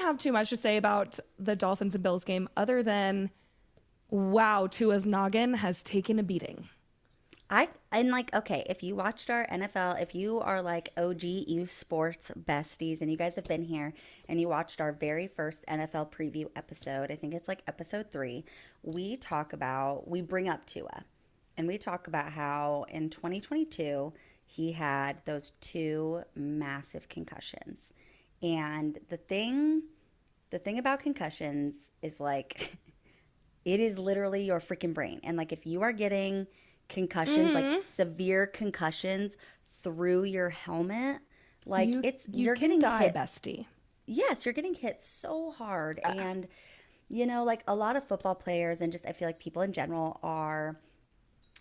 have too much to say about the Dolphins and Bills game other than, wow, Tua's noggin has taken a beating. Okay, if you watched our NFL, if you are like OG U Sports besties and you guys have been here and you watched our very first NFL preview episode, I think it's like episode 3, we bring up Tua and we talk about how in 2022 he had those 2 massive concussions. And the thing about concussions is like, it is literally your freaking brain. And like, if you are getting concussions, like severe concussions through your helmet, like you're getting hit, bestie. Yes, you're getting hit so hard. And you know, like a lot of football players and just I feel like people in general are,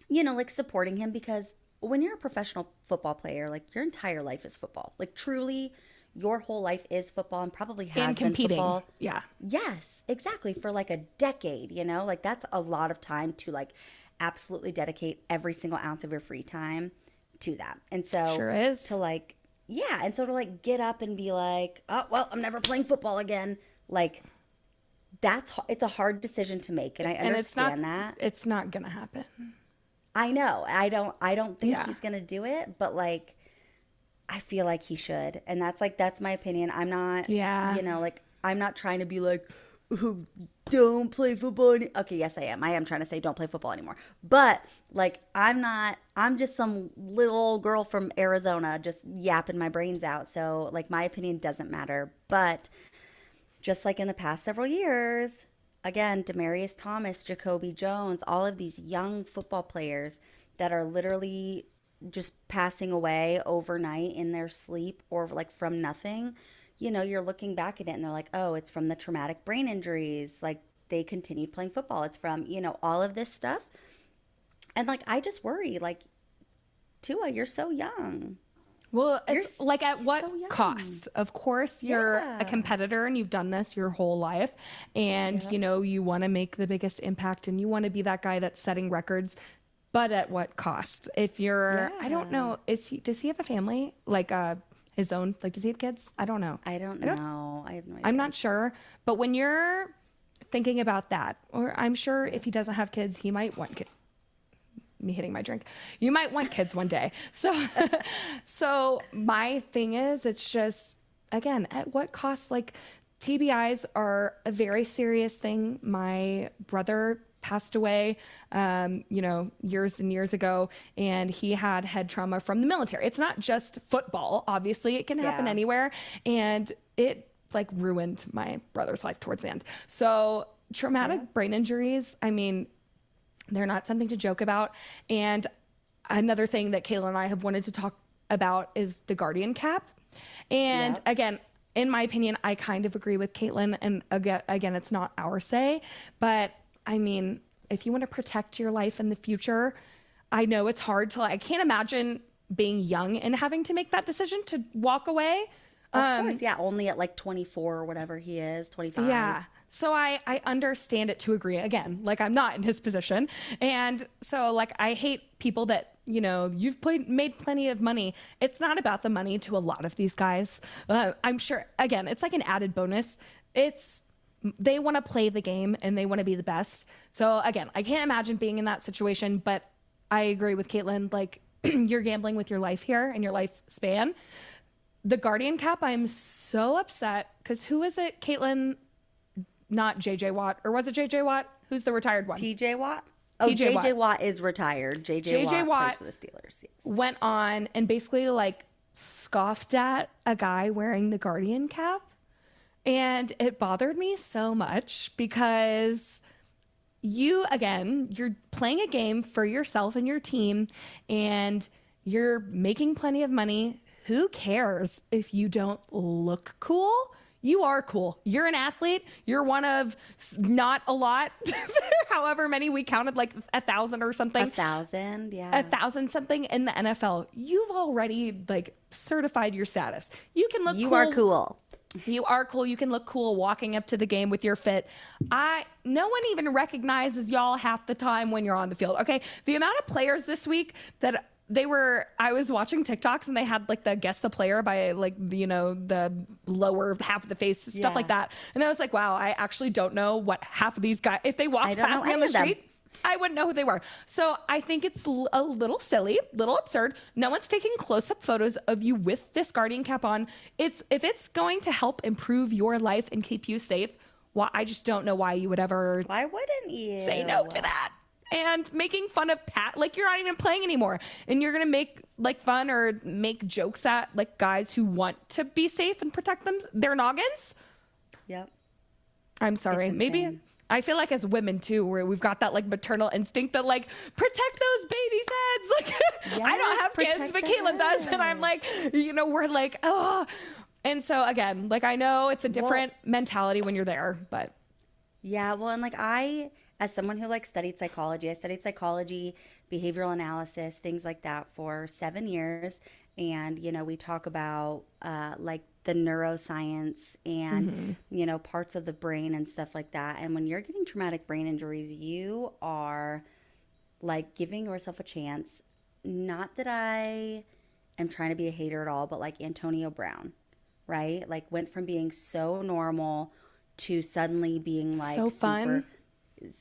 you know, like supporting him because when you're a professional football player, like your entire life is football. Like truly your whole life is football and probably has been football. Yeah. Yes, exactly. For like a decade, you know, like that's a lot of time to like absolutely dedicate every single ounce of your free time to that. And so sure is. To like, yeah. And so to like get up and be like, oh, well, I'm never playing football again. Like it's a hard decision to make. And I understand that. It's not going to happen. I know. I don't think he's going to do it, but like, I feel like he should. And that's my opinion. I'm not, you know, like, I'm not trying to be like, don't play football. Okay, yes, I am. I am trying to say don't play football anymore. But, like, I'm just some little old girl from Arizona just yapping my brains out. So, like, my opinion doesn't matter. But just like in the past several years, again, Demaryius Thomas, Jacoby Jones, all of these young football players that are literally just passing away overnight in their sleep or like from nothing, you know, you're looking back at it and they're like, oh, it's from the traumatic brain injuries. Like they continued playing football. It's from, you know, all of this stuff. And like, I just worry, like, Tua, you're so young. Well, it's like at what cost? Of course, you're a competitor and you've done this your whole life. And, you know, you want to make the biggest impact and you want to be that guy that's setting records. But at what cost? If you're, I don't know, does he have a family? Like his own, like, does he have kids? I don't know. I don't know. I have no idea. I'm not sure. But when you're thinking about that, or I'm sure if he doesn't have kids, he might want kids. Me hitting my drink. You might want kids one day. So my thing is, it's just, again, at what cost? Like TBIs are a very serious thing. My brother passed away, you know, years and years ago, and he had head trauma from the military. It's not just football. Obviously it can happen anywhere. And it like ruined my brother's life towards the end. So traumatic brain injuries, I mean, they're not something to joke about. And another thing that Kayla and I have wanted to talk about is the Guardian cap. And again, in my opinion, I kind of agree with Caitlin. And again, it's not our say, but I mean, if you want to protect your life in the future, I know it's hard to, I can't imagine being young and having to make that decision to walk away. Of course. Yeah. Only at like 24 or whatever he is, 25. Yeah. So I understand it to agree. Again, like I'm not in his position. And so like, I hate people that, you know, you've made plenty of money. It's not about the money to a lot of these guys. I'm sure, again, it's like an added bonus. They want to play the game and they want to be the best. So again, I can't imagine being in that situation, but I agree with Caitlin. Like you're gambling with your life here and your lifespan. The Guardian cap, I'm so upset because who is it? Caitlin, not JJ Watt, or was it JJ Watt? Who's the retired one? TJ Watt? Oh, JJ Watt is retired. JJ Watt plays for the Steelers. Yes. Went on and basically like scoffed at a guy wearing the Guardian cap. And it bothered me so much because you're playing a game for yourself and your team and you're making plenty of money. Who cares if you don't look cool? You are cool. You're an athlete. You're one of not a lot, however many we counted, like 1,000 or something. 1,000, yeah. 1,000 something in the NFL. You've already like certified your status. You can look cool. You are cool. You are cool. You can look cool walking up to the game with your fit. No one even recognizes y'all half the time when you're on the field. Okay. The amount of players this week that I was watching TikToks and they had like the guess the player by like, the lower half of the face, stuff like that. And I was like, wow, I actually don't know what half of these guys, if they walked past me on the street, I wouldn't know who they were. So I think it's a little silly, little absurd. No one's taking close-up photos of you with this Guardian cap on. If it's going to help improve your life and keep you safe, well, I just don't know why you would ever. Why wouldn't you say no to that? And making fun of like you're not even playing anymore, and you're gonna make like fun or make jokes at like guys who want to be safe and protect their noggins. Yep. I'm sorry. Maybe. I feel like as women too, where we've got that like maternal instinct that like protect those babies' heads. Like yes, I don't have kids, but Caitlin does, and I'm like, we're like, oh. And so again, like I know it's a different mentality when you're there, but yeah. Well, and like as someone who like studied psychology, I studied psychology, behavioral analysis, things like that for 7 years, and we talk about like the neuroscience and parts of the brain and stuff like that. And when you're getting traumatic brain injuries, you are like giving yourself a chance. Not that I am trying to be a hater at all, but like Antonio Brown, right? Like went from being so normal to suddenly being like so fun.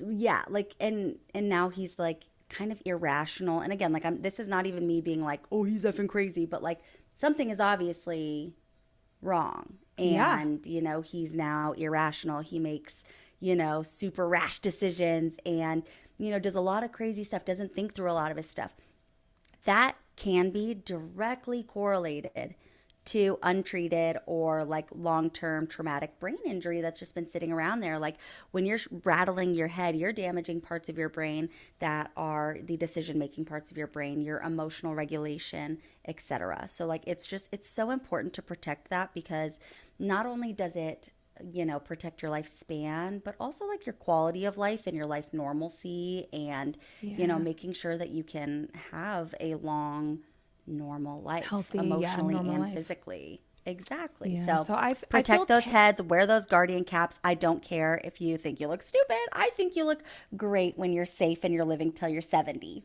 Yeah, like and now he's like kind of irrational. And again, like this is not even me being like, oh, he's effing crazy, but like something is obviously wrong. And he's now irrational. He makes super rash decisions and does a lot of crazy stuff, doesn't think through a lot of his stuff. That can be directly correlated to untreated or like long-term traumatic brain injury that's just been sitting around there. Like when you're rattling your head, you're damaging parts of your brain that are the decision-making parts of your brain, your emotional regulation, etc. So like it's so important to protect that, because not only does it protect your lifespan, but also like your quality of life and your life normalcy, and making sure that you can have a long normal life, healthy, emotionally and physically. Exactly. Yeah. So protect those heads, wear those Guardian caps. I don't care if you think you look stupid. I think you look great when you're safe and you're living till you're 70.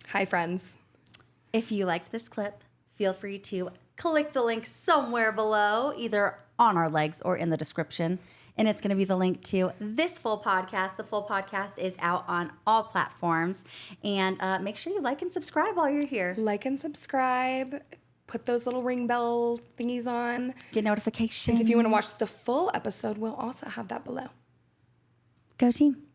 Hi, friends. If you liked this clip, feel free to click the link somewhere below, either on our legs or in the description. And it's going to be the link to this full podcast. The full podcast is out on all platforms. And make sure you like and subscribe while you're here. Like and subscribe. Put those little ring bell thingies on. Get notifications. And if you want to watch the full episode, we'll also have that below. Go team.